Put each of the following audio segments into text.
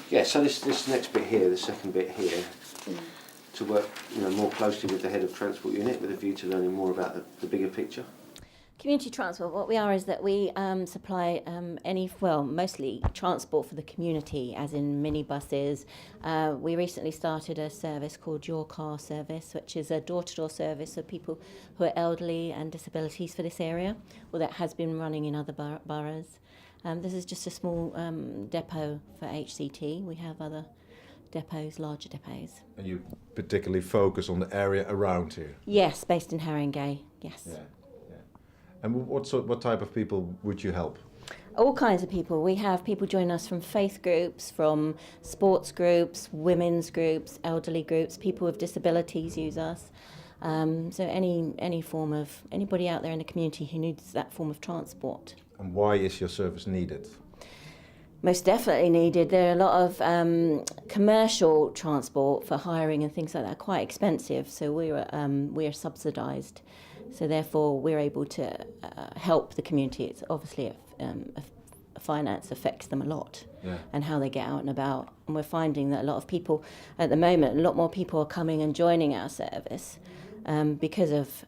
Yeah, so this next bit here, the second bit here, to work more closely with the head of transport unit with a view to learning more about the bigger picture. Community transport, what we are is that we supply mostly transport for the community, as in minibuses. We recently started a service called Your Car Service, which is a door-to-door service for people who are elderly and disabilities for this area. Well, that has been running in other boroughs. This is just a small depot for HCT. We have other depots, larger depots. And you particularly focus on the area around here? Yes, based in Haringey, yes. Yeah. And what type of people would you help? All kinds of people. We have people join us from faith groups, from sports groups, women's groups, elderly groups. People with disabilities use us. So any form of, anybody out there in the community who needs that form of transport. And why is your service needed? Most definitely needed. There are a lot of commercial transport for hiring and things like that, quite expensive. So we are subsidised. So therefore, we're able to help the community. It's obviously finance affects them a lot, and how they get out and about. And we're finding that a lot of people, at the moment, a lot more people are coming and joining our service because of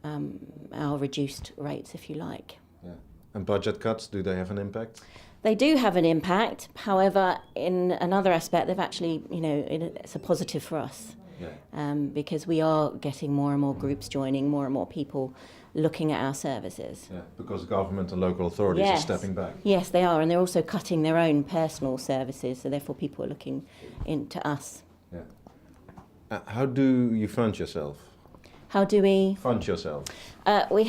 our reduced rates, if you like. Yeah. And budget cuts, do they have an impact? They do have an impact. However, in another aspect, they've actually, it's a positive for us. Yeah. Because we are getting more and more groups joining, more and more people looking at our services. Yeah, because government and local authorities are stepping back. Yes, they are, and they're also cutting their own personal services, so therefore people are looking into us. Yeah. How do you fund yourself? How do we fund yourself? We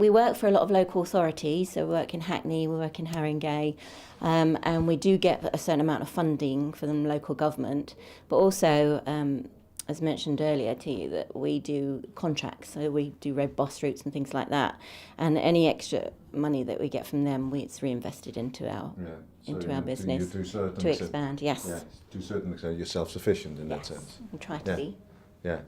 work for a lot of local authorities, so we work in Hackney, we work in Haringey, and we do get a certain amount of funding from local government, but also, as mentioned earlier to you, that we do contracts, so we do red bus routes and things like that, and any extra money that we get from them, it's reinvested into our business to expand. Yes. Yeah, to a certain extent, you're self-sufficient in that sense. We try to be. Yeah.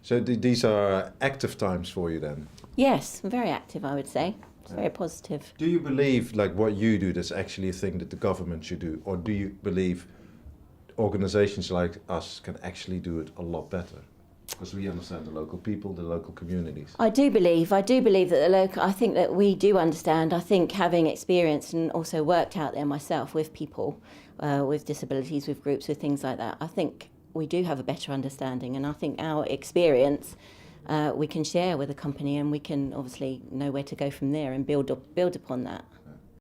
So these are active times for you then? Yes, very active, I would say. It's very positive. Do you believe what you do is actually a thing that the government should do, or do you believe organisations like us can actually do it a lot better? Because we understand the local people, the local communities. I do believe that I think that we do understand. I think having experienced and also worked out there myself with people with disabilities, with groups, with things like that, I think we do have a better understanding, and I think our experience we can share with the company, and we can obviously know where to go from there and build upon that.